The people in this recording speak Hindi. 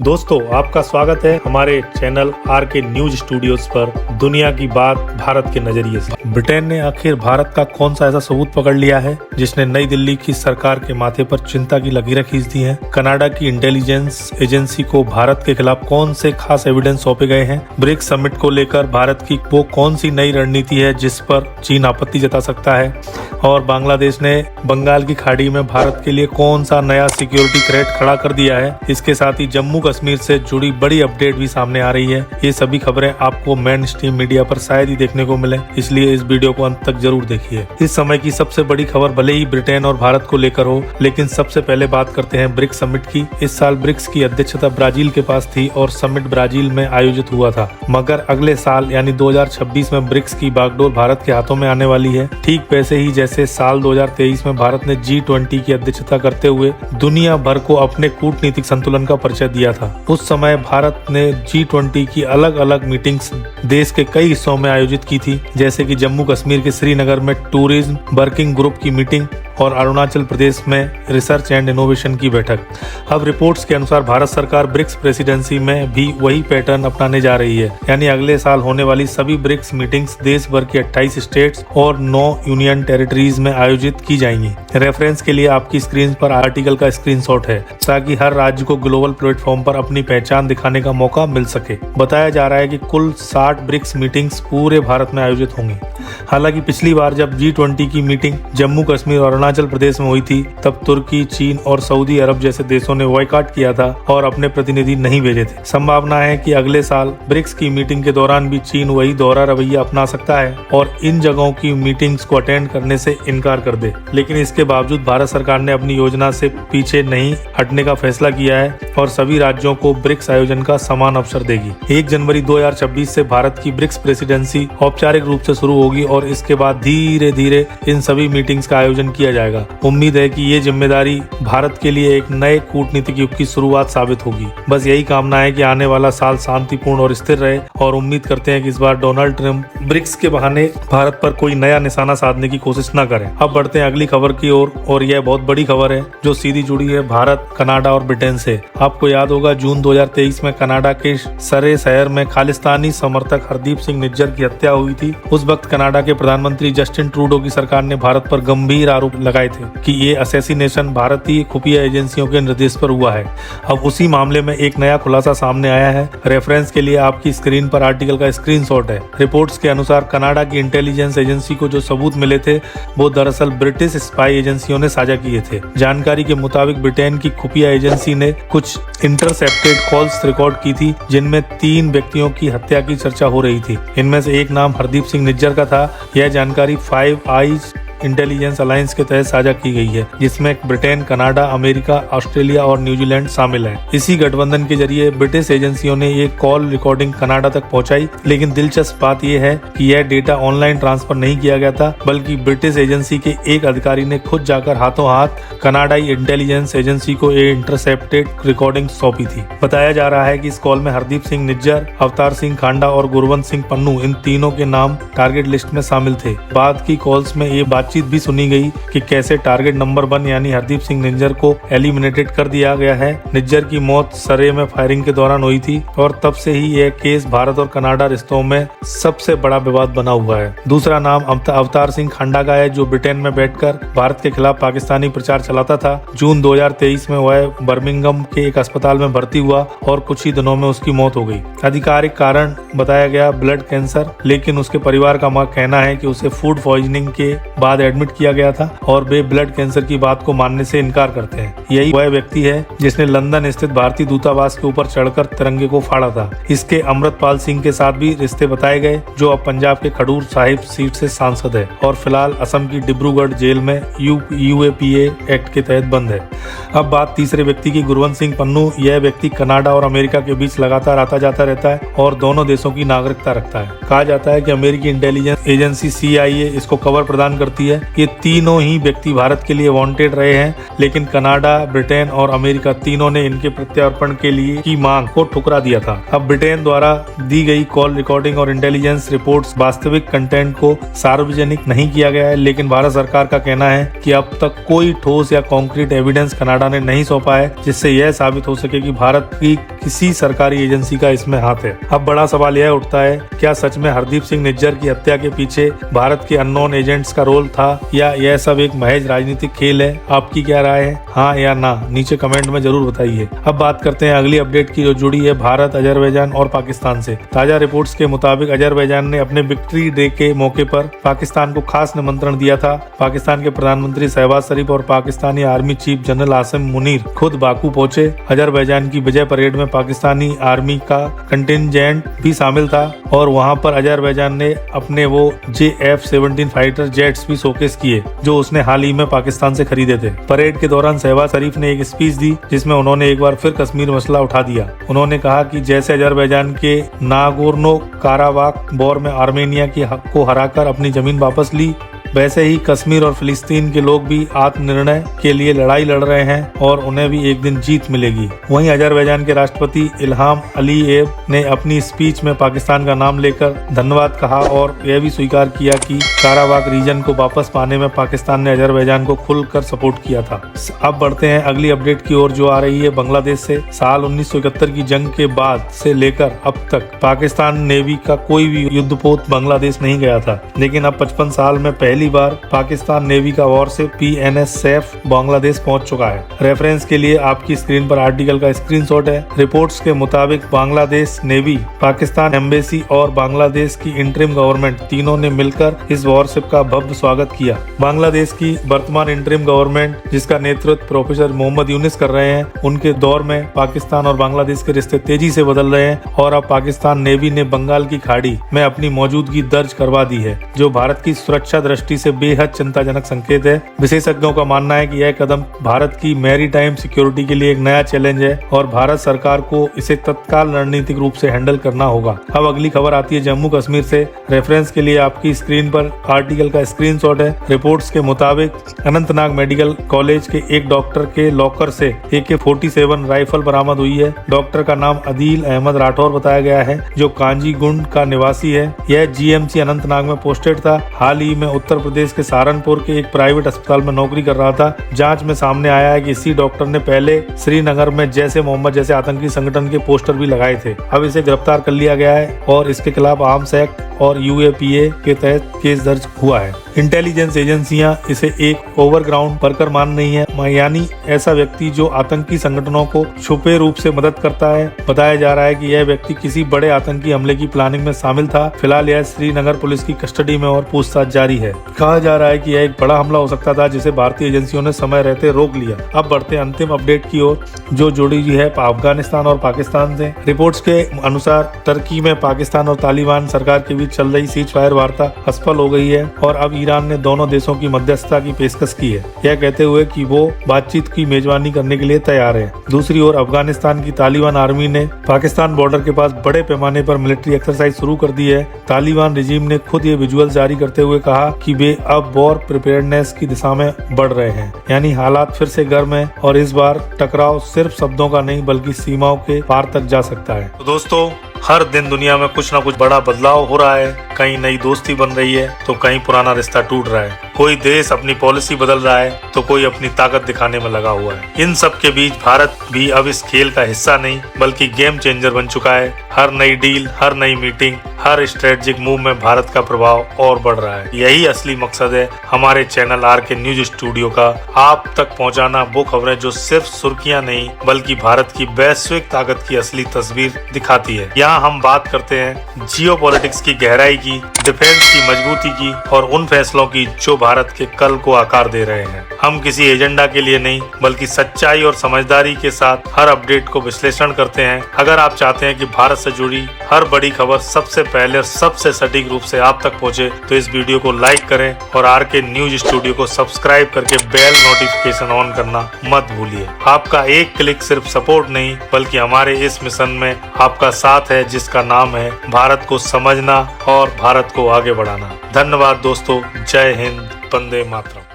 दोस्तों, आपका स्वागत है हमारे चैनल आरके न्यूज स्टूडियोज पर दुनिया की बात भारत के नजरिए से। ब्रिटेन ने आखिर भारत का कौन सा ऐसा सबूत पकड़ लिया है जिसने नई दिल्ली की सरकार के माथे पर चिंता की लकीरें खींच दी हैं? कनाडा की इंटेलिजेंस एजेंसी को भारत के खिलाफ कौन से खास एविडेंस सौंपे गए हैं? ब्रिक्स समिट को लेकर भारत की वो कौन सी नई रणनीति है जिस पर चीन आपत्ति जता सकता है? और बांग्लादेश ने बंगाल की खाड़ी में भारत के लिए कौन सा नया सिक्योरिटी थ्रेट खड़ा कर दिया है? इसके साथ ही जम्मू कश्मीर से जुड़ी बड़ी अपडेट भी सामने आ रही है। ये सभी खबरें आपको मेन स्ट्रीम मीडिया पर शायद ही देखने को मिले, इसलिए इस वीडियो को अंत तक जरूर देखिए। इस समय की सबसे बड़ी खबर भले ही ब्रिटेन और भारत को लेकर हो, लेकिन सबसे पहले बात करते हैं ब्रिक्स समिट की। इस साल ब्रिक्स की अध्यक्षता ब्राजील के पास थी और समिट ब्राजील में आयोजित हुआ था, मगर अगले साल यानी 2026 में ब्रिक्स की बागडोर भारत के हाथों में आने वाली है। ठीक वैसे ही जैसे साल 2023 में भारत ने G20 की अध्यक्षता करते हुए दुनिया भर को अपने कूटनीतिक संतुलन का परिचय दिया था। उस समय भारत ने G20 की अलग अलग मीटिंग्स देश के कई हिस्सों में आयोजित की थी, जैसे कि जम्मू कश्मीर के श्रीनगर में टूरिज्म वर्किंग ग्रुप की मीटिंग और अरुणाचल प्रदेश में रिसर्च एंड इनोवेशन की बैठक। अब रिपोर्ट्स के अनुसार भारत सरकार ब्रिक्स प्रेसिडेंसी में भी वही पैटर्न अपनाने जा रही है, यानी अगले साल होने वाली सभी ब्रिक्स मीटिंग्स देश भर की 28 स्टेट्स और 9 यूनियन टेरिटरीज में आयोजित की जाएंगी। रेफरेंस के लिए आपकी स्क्रीन पर आर्टिकल का स्क्रीनशॉट है, ताकि हर राज्य को ग्लोबल प्लेटफॉर्म पर अपनी पहचान दिखाने का मौका मिल सके। बताया जा रहा है कि कुल 60 ब्रिक्स मीटिंग्स पूरे भारत में आयोजित होंगी। हालांकि पिछली बार जब G20 की मीटिंग जम्मू कश्मीर और अरुणाचल प्रदेश में हुई थी, तब तुर्की, चीन और सऊदी अरब जैसे देशों ने बॉयकॉट किया था और अपने प्रतिनिधि नहीं भेजे थे। संभावना है कि अगले साल ब्रिक्स की मीटिंग के दौरान भी चीन वही दोहरा रवैया अपना सकता है और इन जगहों की मीटिंग्स को अटेंड करने से इनकार कर दे। लेकिन इसके बावजूद भारत सरकार ने अपनी योजना से पीछे नहीं हटने का फैसला किया है और सभी राज्यों को ब्रिक्स आयोजन का समान अवसर देगी। 1 जनवरी 2026 से भारत की ब्रिक्स प्रेसिडेंसी औपचारिक रूप से शुरू होगी और इसके बाद धीरे धीरे इन सभी मीटिंग्स का आयोजन किया जाएगा। उम्मीद है कि ये जिम्मेदारी भारत के लिए एक नए कूटनीतिक युग की शुरुआत साबित होगी। बस यही कामना है कि आने वाला साल शांतिपूर्ण और स्थिर रहे और उम्मीद करते हैं कि इस बार डोनाल्ड ट्रंप ब्रिक्स के बहाने भारत पर कोई नया निशाना साधने की कोशिश न करें। अब बढ़ते हैं अगली खबर की ओर और यह बहुत बड़ी खबर है जो सीधी जुड़ी है भारत, कनाडा और ब्रिटेन से। आपको याद होगा जून 2023 में कनाडा के सरे शहर में खालिस्तानी समर्थक हरदीप सिंह निज्जर की हत्या हुई थी। उस वक्त कनाडा के प्रधानमंत्री जस्टिन ट्रूडो की सरकार ने भारत पर गंभीर आरोप लगाए थे कि ये असैसिनेशन भारतीय खुफिया एजेंसियों के निर्देश पर हुआ है। अब उसी मामले में एक नया खुलासा सामने आया है। रेफरेंस के लिए आपकी स्क्रीन पर आर्टिकल का स्क्रीनशॉट है। रिपोर्ट्स के अनुसार कनाडा की इंटेलिजेंस एजेंसी को जो सबूत मिले थे वो दरअसल ब्रिटिश स्पाई एजेंसियों ने साझा किए थे। जानकारी के मुताबिक ब्रिटेन की खुफिया एजेंसी ने कुछ इंटरसेप्टेड कॉल्स रिकॉर्ड की थी जिनमें 3 व्यक्तियों की हत्या की चर्चा हो रही थी। इनमें से एक नाम हरदीप सिंह निज्जर का था। यह जानकारी 5 आईज इंटेलिजेंस अलायंस के तहत साझा की गई है, जिसमें ब्रिटेन, कनाडा, अमेरिका, ऑस्ट्रेलिया और न्यूजीलैंड शामिल है। इसी गठबंधन के जरिए ब्रिटिश एजेंसियों ने ये कॉल रिकॉर्डिंग कनाडा तक पहुंचाई, लेकिन दिलचस्प बात यह है कि यह डेटा ऑनलाइन ट्रांसफर नहीं किया गया था, बल्कि ब्रिटिश एजेंसी के एक अधिकारी ने खुद जाकर हाथों हाथ कनाडाई इंटेलिजेंस एजेंसी को ये इंटरसेप्टेड रिकॉर्डिंग सौंपी थी। बताया जा रहा है कि इस कॉल में हरदीप सिंह निज्जर, अवतार सिंह खांडा और गुरवंत सिंह पन्नू, इन तीनों के नाम टारगेट लिस्ट में शामिल थे। बाद की कॉल्स में ये बातचीत भी सुनी गई कि कैसे टारगेट नंबर 1 यानी हरदीप सिंह निज्जर को एलिमिनेटेड कर दिया गया है। निज्जर की मौत सरे में फायरिंग के दौरान हुई थी और तब से ही यह केस भारत और कनाडा रिश्तों में सबसे बड़ा विवाद बना हुआ है। दूसरा नाम अवतार सिंह खांडा का है, जो ब्रिटेन में बैठकर भारत के खिलाफ पाकिस्तानी प्रचार चलाता था। जून 2023 में वह बर्मिंघम के एक अस्पताल में भर्ती हुआ और कुछ ही दिनों में उसकी मौत हो गई। आधिकारिक कारण बताया गया ब्लड कैंसर, लेकिन उसके परिवार का कहना है कि उसे फूड पॉइजनिंग के बाद एडमिट किया गया था और वे ब्लड कैंसर की बात को मानने से इनकार करते हैं। यही वह व्यक्ति है जिसने लंदन स्थित भारतीय दूतावास के ऊपर चढ़कर तिरंगे को फाड़ा था। इसके अमृतपाल सिंह के साथ भी रिश्ते बताए गए, जो अब पंजाब के खडूर साहिब सीट से सांसद है और फिलहाल असम की डिब्रूगढ़ जेल में UAPA एक्ट के तहत बंद है। अब बात तीसरे व्यक्ति की, गुरवंत सिंह पन्नू। यह व्यक्ति कनाडा और अमेरिका के बीच लगातार आता जाता रहता है और दोनों देशों की नागरिकता रखता है। कहा जाता है कि अमेरिकी इंटेलिजेंस एजेंसी CIA इसको कवर प्रदान करती है। ये तीनों ही व्यक्ति भारत के लिए वांटेड रहे हैं, लेकिन कनाडा, ब्रिटेन और अमेरिका तीनों ने इनके प्रत्यार्पण के लिए की मांग को ठुकरा दिया था। अब ब्रिटेन द्वारा दी गई कॉल रिकॉर्डिंग और इंटेलिजेंस रिपोर्ट्स वास्तविक कंटेंट को सार्वजनिक नहीं किया गया है, लेकिन भारत सरकार का कहना है कि अब तक कोई ठोस या कॉन्क्रीट एविडेंस कनाडा ने नहीं सौंपा है जिससे यह साबित हो सके कि भारत की किसी सरकारी एजेंसी का इसमें हाथ है। अब बड़ा सवाल यह उठता है, क्या सच में हरदीप सिंह निज्जर की हत्या के पीछे भारत के अननोन एजेंट्स का रोल था, या यह सब एक महज राजनीतिक खेल है? आपकी क्या राय है, हाँ या ना? नीचे कमेंट में जरूर बताइए। अब बात करते हैं अगली अपडेट की, जो जुड़ी है भारत, अजरबैजान और पाकिस्तान से। ताजा रिपोर्ट्स के मुताबिक अजरबैजान ने अपने विक्ट्री डे के मौके पर पाकिस्तान को खास निमंत्रण दिया था। पाकिस्तान के प्रधानमंत्री शहबाज शरीफ और Pakistani army chief general Asim Munir खुद बाकू पहुंचे। अजरबैजान की विजय परेड में पाकिस्तानी आर्मी का कंटिंजेंट भी शामिल था और वहां पर अजरबैजान ने अपने वो JF-17 फाइटर जेट्स भी शोकेस किए, जो उसने हाल ही में पाकिस्तान से खरीदे थे। परेड के दौरान शहबाज शरीफ ने एक स्पीच दी जिसमें उन्होंने एक बार फिर कश्मीर मसला उठा दिया। उन्होंने कहा कि जैसे अजरबैजान के नागोर्नो काराबाख वॉर में आर्मेनिया को हराकर अपनी जमीन वापस ली, वैसे ही कश्मीर और फिलिस्तीन के लोग भी आत्मनिर्णय के लिए लड़ाई लड़ रहे हैं और उन्हें भी एक दिन जीत मिलेगी। वहीं अजरबैजान के राष्ट्रपति इल्हाम अलीयेव ने अपनी स्पीच में पाकिस्तान का नाम लेकर धन्यवाद कहा और यह भी स्वीकार किया कि काराबाख रीजन को वापस पाने में पाकिस्तान ने अजरबैजान को खुलकर सपोर्ट किया था। अब बढ़ते हैं अगली अपडेट की ओर, जो आ रही है बांग्लादेश से। साल 1971 की जंग के बाद से लेकर अब तक पाकिस्तान नेवी का कोई भी युद्धपोत बांग्लादेश नहीं गया था, लेकिन अब 55 साल में पहली बार पाकिस्तान नेवी का वॉरशिप PNS सैफ बांग्लादेश पहुंच चुका है। रेफरेंस के लिए आपकी स्क्रीन पर आर्टिकल का स्क्रीनशॉट है। रिपोर्ट्स के मुताबिक बांग्लादेश नेवी, पाकिस्तान एम्बेसी और बांग्लादेश की इंटरिम गवर्नमेंट तीनों ने मिलकर इस वॉरशिप का भव्य स्वागत किया। बांग्लादेश की वर्तमान इंटरिम गवर्नमेंट, जिसका नेतृत्व प्रोफेसर मोहम्मद यूनिस कर रहे हैं, उनके दौर में पाकिस्तान और बांग्लादेश के रिश्ते तेजी से बदल रहे हैं और अब पाकिस्तान नेवी ने बंगाल की खाड़ी में अपनी मौजूदगी दर्ज करवा दी है, जो भारत की सुरक्षा दृष्टि से बेहद चिंताजनक संकेत है। विशेषज्ञों का मानना है कि यह कदम भारत की मैरीटाइम सिक्योरिटी के लिए एक नया चैलेंज है और भारत सरकार को इसे तत्काल रणनीतिक रूप से हैंडल करना होगा। अब अगली खबर आती है जम्मू कश्मीर से। रेफरेंस के लिए आपकी स्क्रीन पर आर्टिकल का स्क्रीनशॉट है। रिपोर्ट्स के मुताबिक अनंतनाग मेडिकल कॉलेज के एक डॉक्टर के लॉकर से AK-47 राइफल बरामद हुई है। डॉक्टर का नाम अदील अहमद राठौर बताया गया है, जो कांजीगुंड का निवासी है। यह GMC अनंतनाग में पोस्टेड था। हाल ही में उत्तर प्रदेश के सहारनपुर के एक प्राइवेट अस्पताल में नौकरी कर रहा था। जांच में सामने आया है कि इसी डॉक्टर ने पहले श्रीनगर में जैसे मोहम्मद जैसे आतंकी संगठन के पोस्टर भी लगाए थे। अब इसे गिरफ्तार कर लिया गया है और इसके खिलाफ आर्म्स एक्ट और UAPA के तहत केस दर्ज हुआ है। इंटेलिजेंस एजेंसियां इसे एक ओवरग्राउंड वर्कर मान रही हैं, यानी ऐसा व्यक्ति जो आतंकी संगठनों को छुपे रूप से मदद करता है। बताया जा रहा है कि यह व्यक्ति किसी बड़े आतंकी हमले की प्लानिंग में शामिल था। फिलहाल यह श्रीनगर पुलिस की कस्टडी में और पूछताछ जारी है। कहा जा रहा है कि यह एक बड़ा हमला हो सकता था, जिसे भारतीय एजेंसियों ने समय रहते रोक लिया। अब बढ़ते अंतिम अपडेट की ओर, जो जुड़ी हुई है अफगानिस्तान और पाकिस्तान से। रिपोर्ट्स के अनुसार तुर्की में पाकिस्तान और तालिबान सरकार के बीच चल रही सीज फायर वार्ता असफल हो गई है और अब ईरान ने दोनों देशों की मध्यस्थता की पेशकश की है, यह कहते हुए कि वो बातचीत की मेजबानी करने के लिए तैयार है। दूसरी ओर अफगानिस्तान की तालिबान आर्मी ने पाकिस्तान बॉर्डर के पास बड़े पैमाने पर मिलिट्री एक्सरसाइज शुरू कर दी है। तालिबान रिजीम ने खुद ये विजुअल जारी करते हुए कहा कि वे अब वॉर प्रिपेयर्डनेस की दिशा में बढ़ रहे हैं, यानी हालात फिर से गर्म है और इस बार टकराव सिर्फ शब्दों का नहीं बल्कि सीमाओं के पार तक जा सकता है। तो दोस्तों, हर दिन दुनिया में कुछ न कुछ बड़ा बदलाव हो रहा है। कहीं नई दोस्ती बन रही है तो कहीं पुराना रिश्ता टूट रहा है। कोई देश अपनी पॉलिसी बदल रहा है तो कोई अपनी ताकत दिखाने में लगा हुआ है। इन सब के बीच भारत भी अब इस खेल का हिस्सा नहीं बल्कि गेम चेंजर बन चुका है। हर नई डील, हर नई मीटिंग, हर स्ट्रेटेजिक मूव में भारत का प्रभाव और बढ़ रहा है। यही असली मकसद है हमारे चैनल RK न्यूज स्टूडियो का, आप तक पहुंचाना वो खबरें जो सिर्फ सुर्खियां नहीं बल्कि भारत की वैश्विक ताकत की असली तस्वीर दिखाती है। यहाँ हम बात करते हैं जियोपॉलिटिक्स की गहराई की, डिफेंस की मजबूती की और उन फैसलों की जो भारत के कल को आकार दे रहे हैं। हम किसी एजेंडा के लिए नहीं बल्कि सच्चाई और समझदारी के साथ हर अपडेट को विश्लेषण करते हैं। अगर आप चाहते हैं कि भारत से जुड़ी हर बड़ी खबर सबसे पहले और सबसे सटीक रूप से आप तक पहुंचे तो इस वीडियो को लाइक करें और RK न्यूज स्टूडियो को सब्सक्राइब करके बेल नोटिफिकेशन ऑन करना मत भूलिए। आपका एक क्लिक सिर्फ सपोर्ट नहीं बल्कि हमारे इस मिशन में आपका साथ है, जिसका नाम है भारत को समझना और भारत को आगे बढ़ाना। धन्यवाद दोस्तों, जय हिंद, वंदे मातरम।